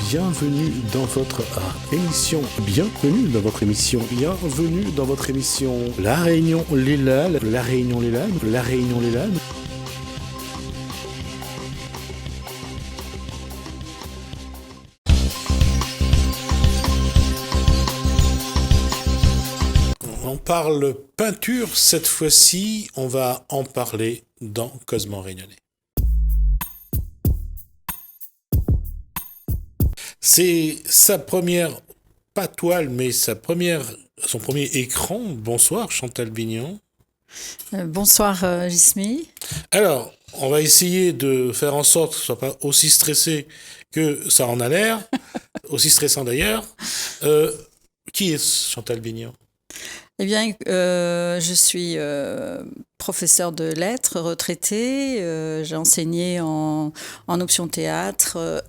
bienvenue dans votre émission, bienvenue dans votre émission, bienvenue dans votre émission La Réunion Lélane, La Réunion Lélane, La Réunion Lélane. On parle peinture, cette fois-ci, on va en parler dans Cosmo Réunionnais. C'est sa première, pas toile, mais son premier écran. Bonsoir Chantal Bignon. Bonsoir Gismi. Alors, on va essayer de faire en sorte que ce ne soit pas aussi stressé que ça en a l'air, aussi stressant d'ailleurs. Qui est Chantal Bignon ? Eh bien, je suis professeure de lettres, retraitée. J'ai enseigné en option théâtre.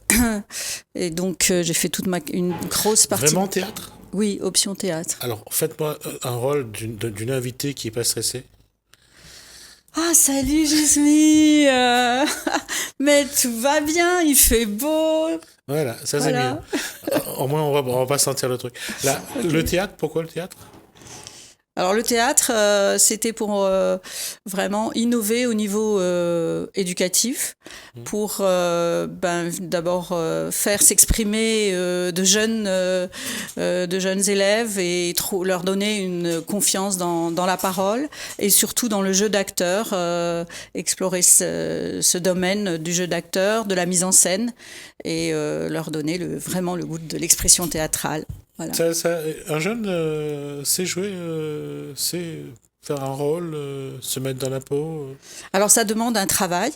Et donc, j'ai fait une grosse partie... Vraiment théâtre ? Oui, option théâtre. Alors, faites-moi un rôle d'une invitée qui n'est pas stressée. Ah, salut Gismi. Mais tout va bien, il fait beau. Voilà, ça c'est mieux. Au moins, on va pas sentir le truc. Là, okay. Le théâtre, pourquoi le théâtre ? Alors le théâtre, c'était pour vraiment innover au niveau éducatif, pour d'abord faire s'exprimer de jeunes élèves et leur donner une confiance dans la parole et surtout dans le jeu d'acteur, explorer ce domaine du jeu d'acteur, de la mise en scène et leur donner vraiment le goût de l'expression théâtrale. Voilà. Un jeune sait jouer, sait faire un rôle, se mettre dans la peau. Alors ça demande un travail.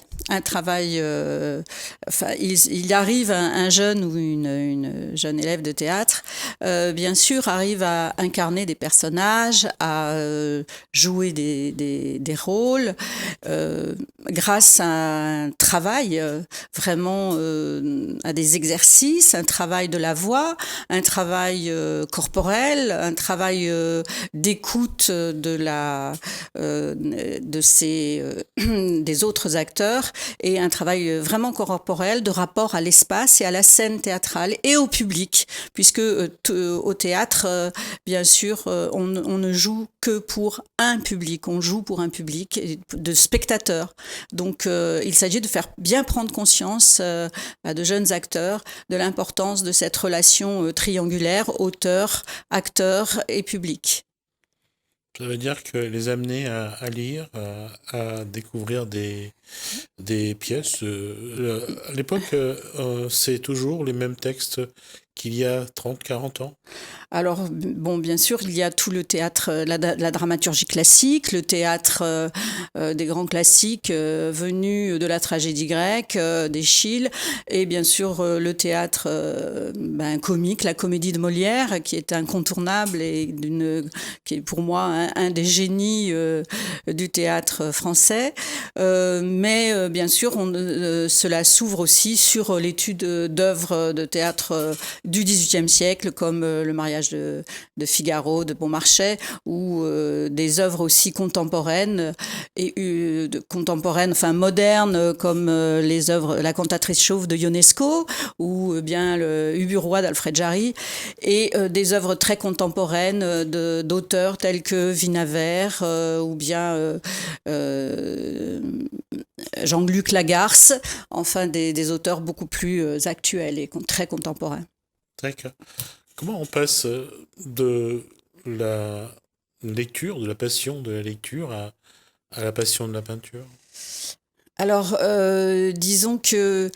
Il arrive un jeune ou une jeune élève de théâtre, bien sûr, arrive à incarner des personnages, à jouer des rôles, grâce à un travail vraiment, à des exercices, un travail de la voix, un travail corporel, un travail d'écoute des autres acteurs et un travail vraiment corporel de rapport à l'espace et à la scène théâtrale et au public, puisque au théâtre, bien sûr, on ne joue que pour un public, on joue pour un public de spectateurs. Donc il s'agit de faire bien prendre conscience à de jeunes acteurs de l'importance de cette relation triangulaire auteur, acteur et public. Ça veut dire que les amener à lire, à découvrir des pièces. À l'époque, c'est toujours les mêmes textes qu'il y a 30, 40 ans. Alors, bon, bien sûr, il y a tout le théâtre, la dramaturgie classique, le théâtre des grands classiques venus de la tragédie grecque, d'Échille, et bien sûr le théâtre comique, la comédie de Molière, qui est incontournable et qui est pour moi un des génies du théâtre français. Mais bien sûr, cela s'ouvre aussi sur l'étude d'œuvres de théâtre du XVIIIe siècle, comme le mariage de Figaro, de Beaumarchais, ou des œuvres aussi contemporaines modernes, comme les œuvres La cantatrice chauve de Ionesco, ou bien le Ubu Roi d'Alfred Jarry, et des œuvres très contemporaines d'auteurs tels que Vinaver, ou bien Jean-Luc Lagarce, enfin des auteurs beaucoup plus actuels et très contemporains. D'accord. Comment on passe de la lecture, de la passion de la lecture à la passion de la peinture ? Alors, disons que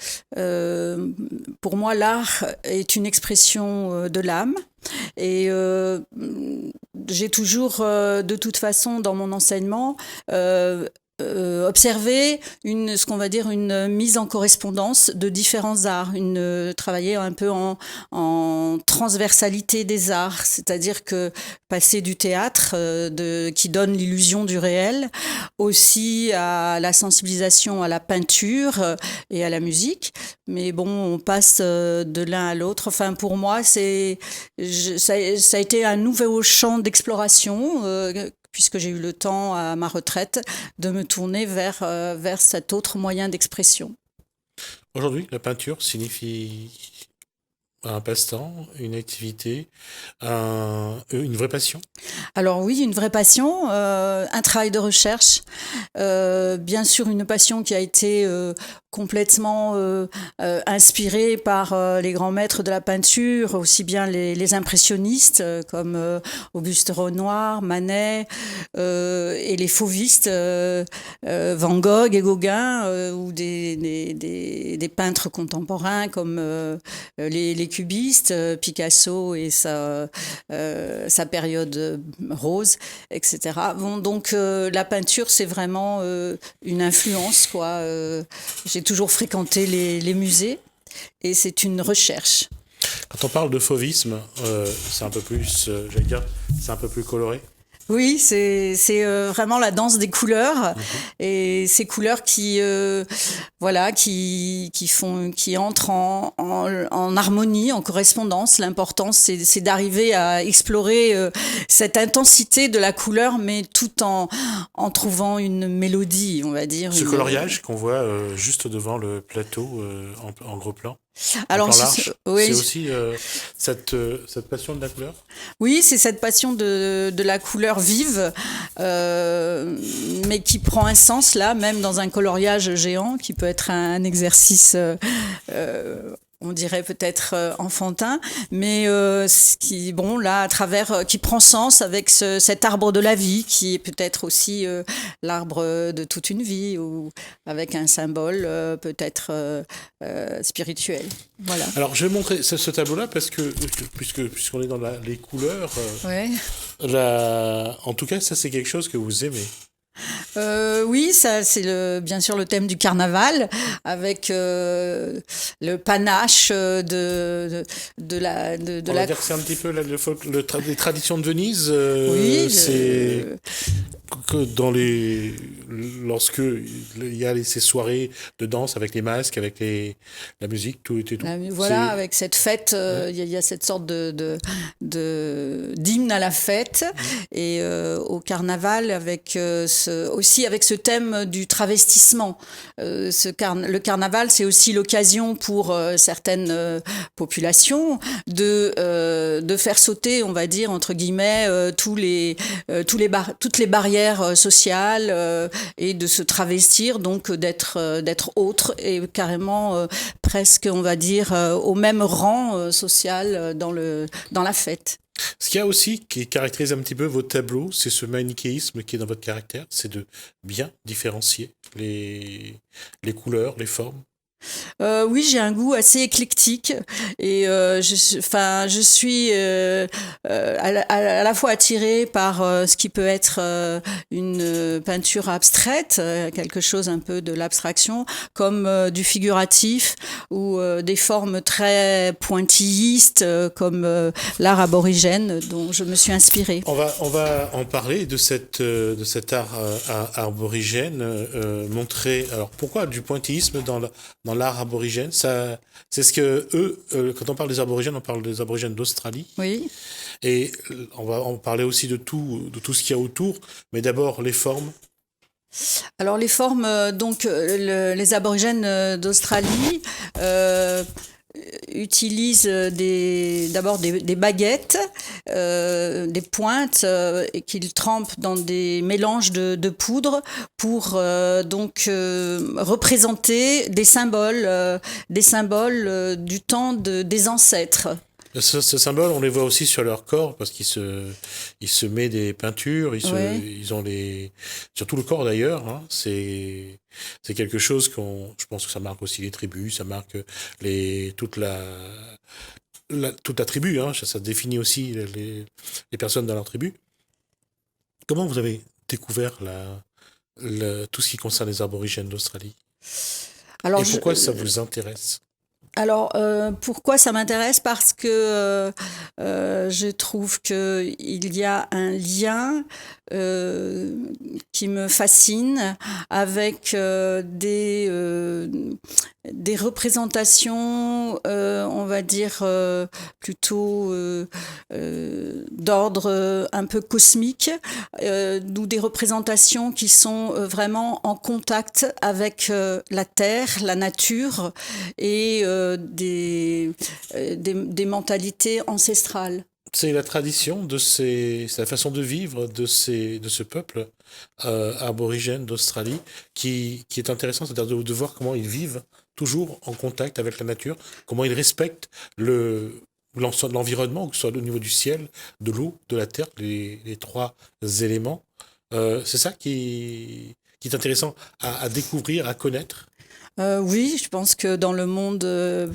pour moi, l'art est une expression de l'âme. Et j'ai toujours, de toute façon, dans mon enseignement, observer ce qu'on va dire une mise en correspondance de différents arts, travailler un peu en transversalité des arts, c'est-à-dire que passer du théâtre qui donne l'illusion du réel, aussi à la sensibilisation à la peinture et à la musique, mais bon, on passe de l'un à l'autre. Enfin, pour moi, ça a été un nouveau champ d'exploration puisque j'ai eu le temps à ma retraite de me tourner vers cet autre moyen d'expression. Aujourd'hui, la peinture signifie un passe-temps, une activité, une vraie passion? Alors oui, une vraie passion, un travail de recherche, bien sûr une passion qui a été complètement inspirée par les grands maîtres de la peinture, aussi bien les impressionnistes comme Auguste Renoir, Manet, et les fauvistes, Van Gogh et Gauguin, ou des peintres contemporains comme les cubistes, Picasso et sa période rose, etc. Bon, donc la peinture, c'est vraiment une influence, quoi. J'ai toujours fréquenté les musées et c'est une recherche. Quand on parle de fauvisme, c'est un peu plus, j'allais dire, c'est un peu plus coloré. Oui, c'est vraiment la danse des couleurs et ces couleurs qui voilà qui entrent en harmonie, en correspondance. L'important c'est d'arriver à explorer cette intensité de la couleur, mais tout en trouvant une mélodie, on va dire. Ce coloriage qu'on voit juste devant le plateau en gros plan, en Alors plan large, oui, c'est aussi cette passion de la couleur. oui, c'est cette passion de la couleur vive, mais qui prend un sens là, même dans un coloriage géant, qui peut être un exercice, on dirait peut-être enfantin, mais bon là, à travers, qui prend sens avec cet arbre de la vie, qui est peut-être aussi l'arbre de toute une vie, ou avec un symbole peut-être spirituel. Voilà. Alors, je vais montrer ce tableau-là parce que, puisqu'on est dans les couleurs, Ouais. en tout cas, ça, c'est quelque chose que vous aimez. Oui, ça c'est bien sûr le thème du carnaval, avec le panache On va dire que c'est un petit peu les traditions de Venise. Oui, c'est que lorsque il y a ces soirées de danse avec les masques, avec la musique, tout et tout. voilà, avec cette fête, il y a cette sorte d'hymne à la fête, et au carnaval avec aussi avec ce thème du travestissement. Le carnaval, c'est aussi l'occasion pour certaines populations de faire sauter, on va dire entre guillemets, toutes les barrières sociales, et de se travestir, donc d'être autre et carrément presque, on va dire, au même rang social dans la fête. Ce qu'il y a aussi qui caractérise un petit peu vos tableaux, c'est ce manichéisme qui est dans votre caractère, c'est de bien différencier les couleurs, les formes. Oui, j'ai un goût assez éclectique, et je suis à la fois attirée par ce qui peut être une peinture abstraite, quelque chose un peu de l'abstraction, comme du figuratif, ou des formes très pointillistes, comme l'art aborigène dont je me suis inspirée. On va en parler de cet art aborigène, montrer. Alors pourquoi du pointillisme dans l'art aborigène? Ça, c'est ce que eux, quand on parle des aborigènes, on parle des aborigènes d'Australie. Oui. Et on va en parler aussi de tout ce qu'il y a autour, mais d'abord les formes. Alors les formes, donc les aborigènes d'Australie utilisent d'abord des baguettes, des pointes, et qu'ils trempent dans des mélanges de poudre pour donc représenter des symboles du temps des ancêtres. Ce symbole, on les voit aussi sur leur corps parce qu'ils se met des peintures, ils ont surtout le corps d'ailleurs, hein, c'est quelque chose je pense que ça marque aussi les tribus, ça marque toute la tribu, hein, ça définit aussi les personnes dans leur tribu. Comment vous avez découvert tout ce qui concerne les aborigènes d'Australie? Alors, et pourquoi ça vous intéresse? Alors, pourquoi ça m'intéresse? Parce que je trouve qu'il y a un lien qui me fascine avec des représentations, on va dire, plutôt d'ordre un peu cosmique, ou des représentations qui sont vraiment en contact avec la terre, la nature, et des mentalités ancestrales. C'est la tradition c'est la façon de vivre de ce peuple aborigène d'Australie qui est intéressant, c'est-à-dire de voir comment ils vivent toujours en contact avec la nature, comment ils respectent l'environnement, que ce soit au niveau du ciel, de l'eau, de la terre, les trois éléments. C'est ça qui est intéressant à découvrir, à connaître. Oui, je pense que dans le monde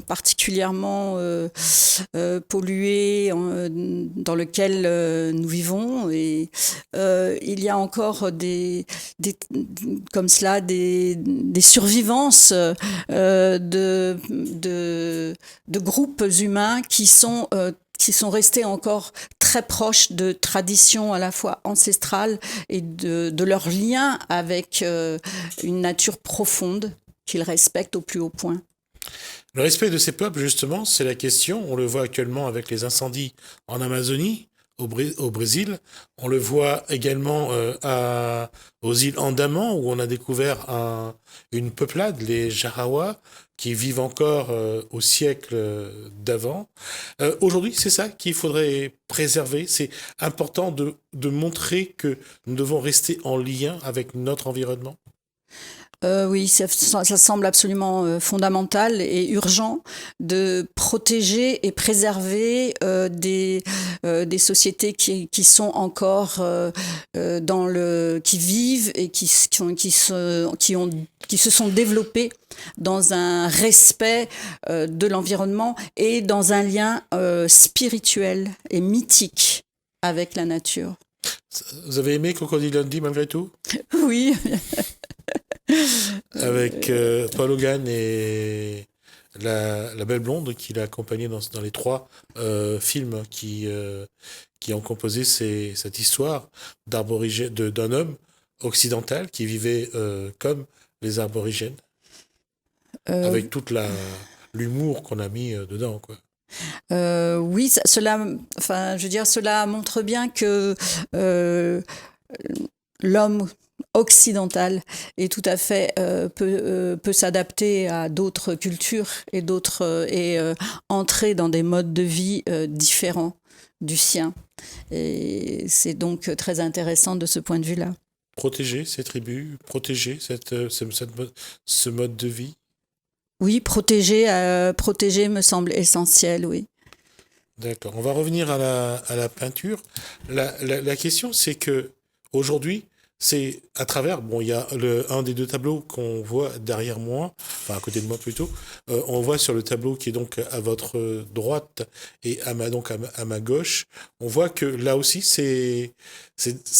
particulièrement pollué dans lequel nous vivons, et il y a encore comme cela des survivances de groupes humains qui sont restés encore très proches de traditions à la fois ancestrales et de leur lien avec une nature profonde qu'ils respectent au plus haut point. Le respect de ces peuples, justement, c'est la question. On le voit actuellement avec les incendies en Amazonie, au Brésil. On le voit également aux îles Andaman, où on a découvert une peuplade, les Jarawa, qui vivent encore au siècle d'avant. Aujourd'hui, c'est ça qu'il faudrait préserver. C'est important de montrer que nous devons rester en lien avec notre environnement. Oui, ça semble absolument fondamental et urgent de protéger et préserver des sociétés qui sont encore qui vivent et qui se sont développées dans un respect de l'environnement et dans un lien spirituel et mythique avec la nature. Vous avez aimé Crocodile Dundee malgré tout ? Oui. Avec Paul Hogan et la belle blonde qui l'a accompagné dans les trois films qui ont composé cette histoire d'un homme occidental qui vivait comme les aborigènes, avec toute l'humour qu'on a mis dedans, quoi. Oui, cela montre bien que l'homme occidental est tout à fait peut s'adapter à d'autres cultures et entrer dans des modes de vie différents du sien. Et c'est donc très intéressant de ce point de vue-là. Protéger ces tribus, protéger ce mode de vie. Oui, protéger me semble essentiel, oui. D'accord. On va revenir à la peinture. La question, c'est que aujourd'hui, c'est à travers, il y a un des deux tableaux qu'on voit derrière moi, enfin à côté de moi plutôt, on voit sur le tableau qui est donc à votre droite et à ma gauche, on voit que là aussi c'est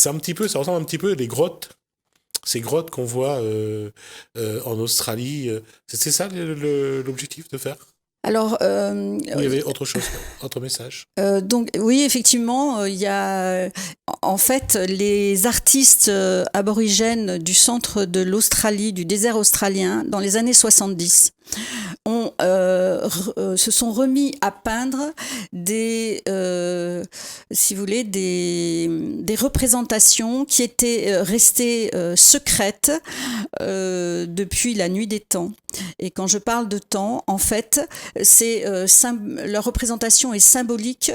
un petit peu, ça ressemble un petit peu les grottes, ces grottes qu'on voit en Australie. C'est ça l'objectif de faire ? Alors, il y avait autre chose, autre message. Donc, oui, effectivement, il y a en fait les artistes aborigènes du centre de l'Australie, du désert australien, dans les années 70, se sont remis à peindre si vous voulez, des représentations qui étaient restées secrètes depuis la nuit des temps. Et quand je parle de temps, en fait, leur représentation est symbolique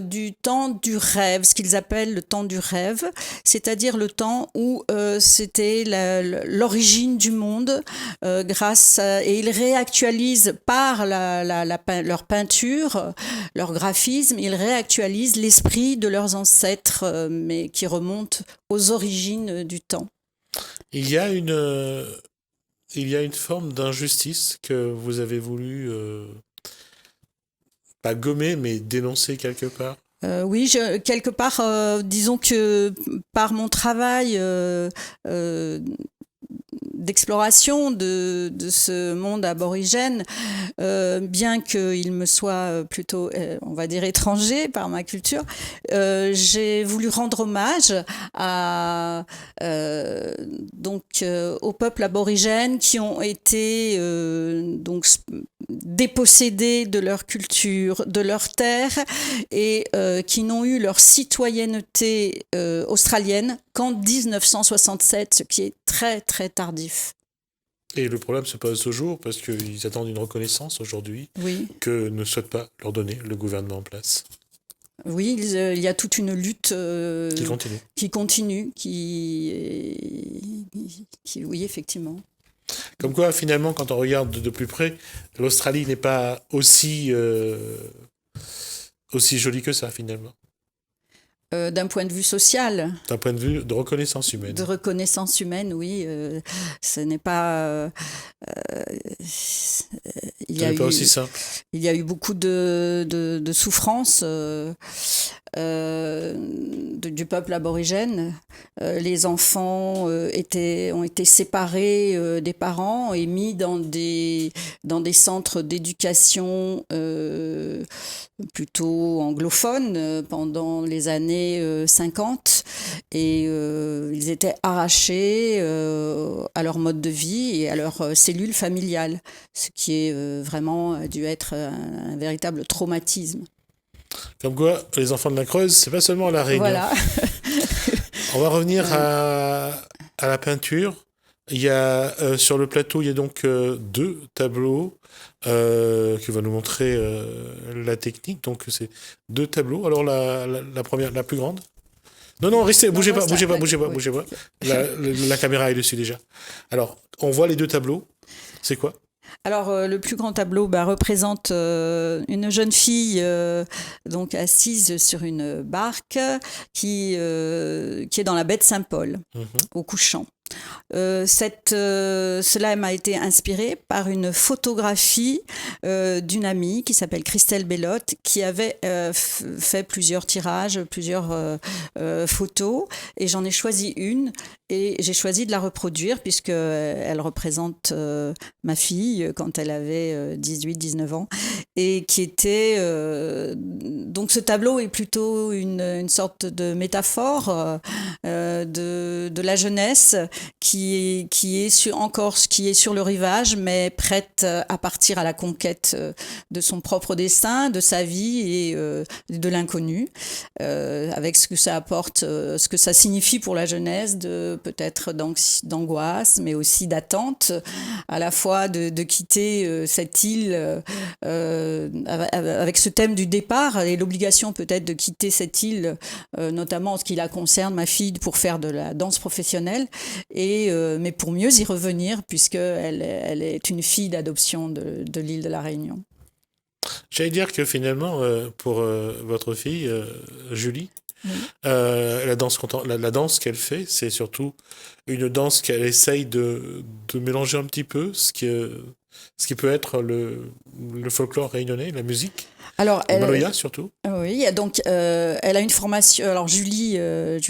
du temps du rêve, ce qu'ils appellent le temps du rêve, c'est-à-dire le temps où c'était l'origine du monde et ils réactualisent par leur peinture, leur graphisme, ils réactualisent l'esprit de leurs ancêtres, mais qui remonte aux origines du temps. Il y a une forme d'injustice que vous avez voulu, pas gommer, mais dénoncer quelque part. Oui, quelque part, disons que par mon travail d'exploration de ce monde aborigène, bien qu'il me soit plutôt, on va dire, étranger par ma culture, j'ai voulu rendre hommage aux peuples aborigènes qui ont été dépossédés de leur culture, de leur terre, et qui n'ont eu leur citoyenneté australienne qu'en 1967, ce qui est très très tardif. Et le problème se pose toujours parce qu'ils attendent une reconnaissance aujourd'hui Oui, que ne souhaite pas leur donner le gouvernement en place. oui, il y a toute une lutte Qui continue. qui continue, oui, effectivement. Comme quoi, finalement, quand on regarde de plus près, l'Australie n'est pas aussi jolie que ça, finalement. D'un point de vue social, D'un point de vue de reconnaissance humaine. de reconnaissance humaine, oui, ce n'est pas. Il y Ce a n'est pas eu, aussi simple. il y a eu beaucoup de souffrances du peuple aborigène. Les enfants ont été séparés des parents et mis dans des centres d'éducation plutôt anglophones pendant les années 50. Et ils étaient arrachés à leur mode de vie et à leur cellule familiale, ce qui est vraiment a dû être un véritable traumatisme. Comme quoi, les enfants de la Creuse, c'est pas seulement la Réunion. Voilà. On va revenir à la peinture. Il y a sur le plateau, il y a donc deux tableaux qui vont nous montrer la technique. Donc c'est deux tableaux. Alors la première, la plus grande. Non, restez, bougez pas. La caméra est dessus déjà. Alors, on voit les deux tableaux. C'est quoi? Alors, le plus grand tableau représente une jeune fille donc assise sur une barque qui est dans la baie de Saint-Paul, au couchant. Cela m'a été inspiré par une photographie d'une amie qui s'appelle Christelle Bellotte, qui avait fait plusieurs tirages, plusieurs photos, et j'en ai choisi une et j'ai choisi de la reproduire puisqu'elle représente ma fille quand elle avait 18-19 ans et qui était donc ce tableau est plutôt une sorte de métaphore de la jeunesse qui est sur le rivage, mais prête à partir à la conquête de son propre destin, de sa vie et de l'inconnu, avec ce que ça apporte, ce que ça signifie pour la jeunesse, de peut-être d'angoisse, mais aussi d'attente, à la fois de quitter cette île avec ce thème du départ et l'obligation peut-être de quitter cette île, notamment en ce qui la concerne, ma fille, pour faire de la danse professionnelle, mais pour mieux y revenir, puisqu'elle est une fille d'adoption de l'île de la Réunion. J'allais dire que finalement, pour votre fille, Julie, la danse qu'elle fait, c'est surtout une danse qu'elle essaye de mélanger un petit peu ce qui peut être le folklore réunionnais, la musique. Alors, le maloya surtout. Oui, donc elle a une formation. Alors Julie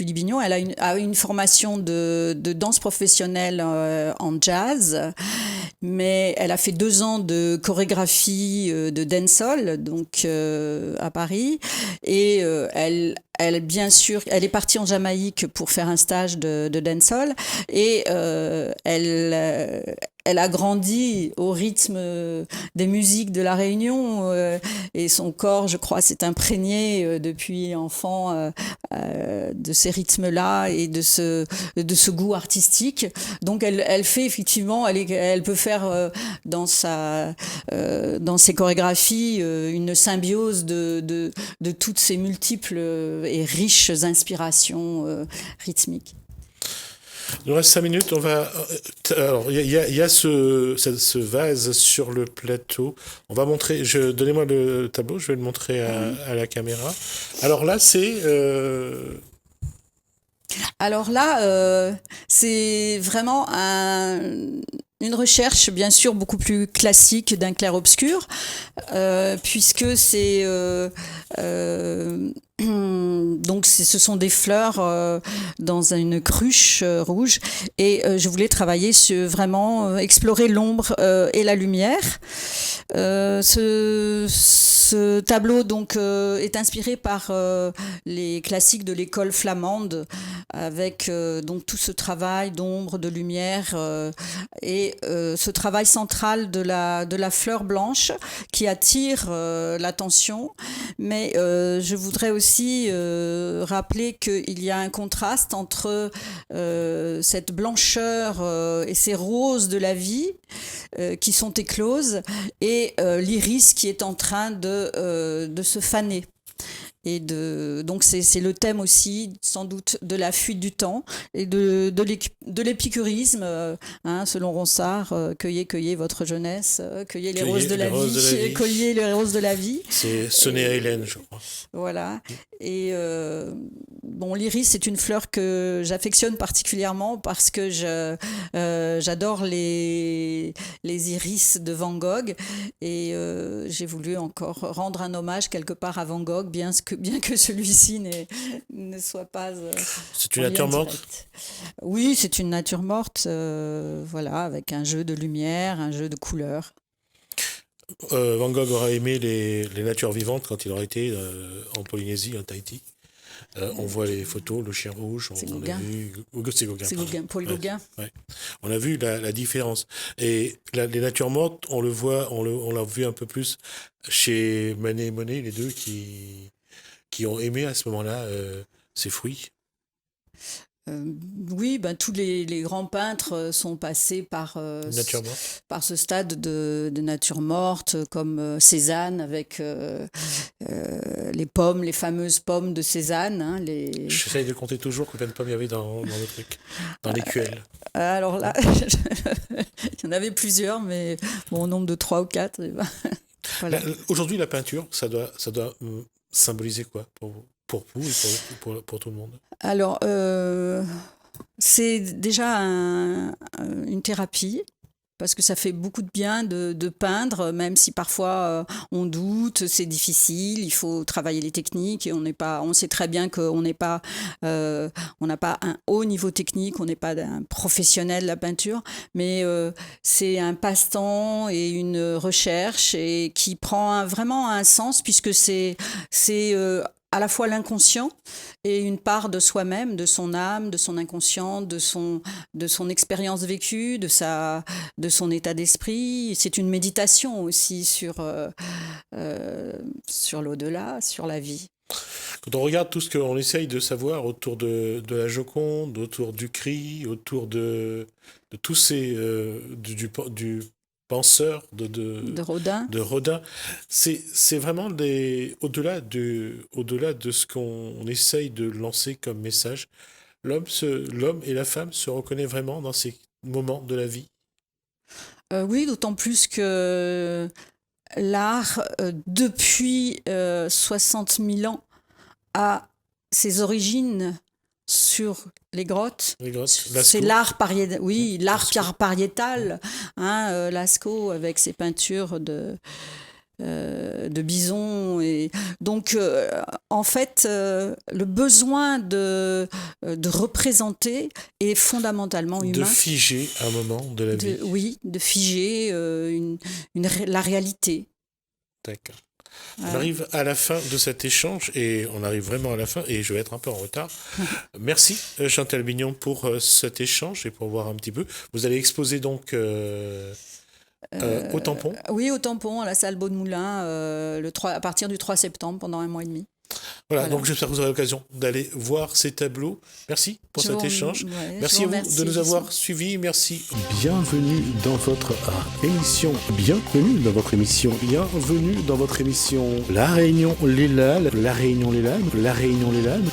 Bignon, elle a une formation de danse professionnelle en jazz, mais elle a fait 2 ans de chorégraphie de dancehall, donc à Paris, et elle, bien sûr, elle est partie en Jamaïque pour faire un stage de dancehall et elle a grandi au rythme des musiques de la Réunion et son corps, je crois, s'est imprégné depuis enfant de ces rythmes-là et de ce goût artistique. Donc elle fait effectivement, elle peut faire dans ses chorégraphies une symbiose de toutes ces multiples et riches inspirations rythmiques. Il nous reste 5 minutes. Alors, il y a ce vase sur le plateau. On va montrer. Donnez-moi le tableau. Je vais le montrer à la caméra. Alors là, c'est. Alors là, c'est vraiment une recherche, bien sûr, beaucoup plus classique d'un clair-obscur, puisque c'est donc ce sont des fleurs dans une cruche rouge, et je voulais travailler sur vraiment explorer l'ombre et la lumière. Ce tableau donc est inspiré par les classiques de l'école flamande, avec donc tout ce travail d'ombre, de lumière et ce travail central de la fleur blanche qui attire l'attention, Mais je voudrais aussi rappeler qu'il y a un contraste entre cette blancheur et ces roses de la vie qui sont écloses et l'iris qui est en train de se faner. Donc c'est le thème aussi, sans doute, de la fuite du temps et de l'épicurisme, selon Ronsard, cueillez votre jeunesse, cueillez les roses de la vie, cueillez les roses de la vie. C'est sonné à Hélène, je crois. Voilà. Et l'iris, c'est une fleur que j'affectionne particulièrement parce que j'adore les iris de Van Gogh et j'ai voulu encore rendre un hommage quelque part à Van Gogh, bien que celui-ci ne soit pas... c'est une nature morte ? Oui, c'est une nature morte, avec un jeu de lumière, un jeu de couleurs. Van Gogh aura aimé les natures vivantes quand il aura été en Polynésie, en Tahiti. On voit les photos, le chien rouge, c'est on Gauguin. a vu... C'est Gauguin. C'est Gauguin, Paul Gauguin. Ouais. On a vu la différence. Et les natures mortes, on l'a vu un peu plus chez Manet et Monet, les deux qui ont aimé à ce moment-là ces fruits. Oui, tous les grands peintres sont passés par ce stade de nature morte, comme Cézanne avec les pommes, les fameuses pommes de Cézanne. J'essaye de compter toujours combien de pommes il y avait dans le truc, dans l'écuelle. Alors là, il y en avait plusieurs, mais au nombre de 3 ou 4. Voilà. Aujourd'hui, la peinture, ça doit symboliser quoi pour vous et pour tout le monde? Alors, c'est déjà une thérapie, parce que ça fait beaucoup de bien de peindre, même si parfois on doute, c'est difficile, il faut travailler les techniques, et on sait très bien qu'on n'a pas un haut niveau technique, on n'est pas un professionnel de la peinture, mais c'est un passe-temps et une recherche et qui prend vraiment un sens, puisque c'est à la fois l'inconscient et une part de soi-même, de son âme, de son inconscient, de son expérience vécue, de son état d'esprit. C'est une méditation aussi sur l'au-delà, sur la vie. Quand on regarde tout ce qu'on essaye de savoir autour de la Joconde, autour du cri, autour de tous ces... du penseur de Rodin, c'est vraiment au-delà de ce qu'on essaye de lancer comme message. L'homme et la femme se reconnaissent vraiment dans ces moments de la vie. Oui, d'autant plus que l'art, depuis 60 000 ans, a ses origines sur les grottes. C'est l'art pariétal, Lascaux avec ses peintures de bison. Et donc, en fait, le besoin de représenter est fondamentalement humain. De figer un moment de la vie. Oui, de figer la réalité. D'accord. On arrive à la fin de cet échange et on arrive vraiment à la fin et je vais être un peu en retard. Merci Chantal Bignon pour cet échange et pour voir un petit peu. Vous allez exposer donc au Tampon. Oui, au Tampon, à la salle Beaudemoulin, à partir du 3 septembre, pendant 1 mois et demi. Voilà, donc j'espère que vous aurez l'occasion d'aller voir ces tableaux. Merci pour cet échange. Merci à vous de nous avoir suivis. Merci. Bienvenue dans votre émission. Bienvenue dans votre émission. Bienvenue dans votre émission. La Réunion Les Lalles. La Réunion Les Lalles. La Réunion Les Lalles.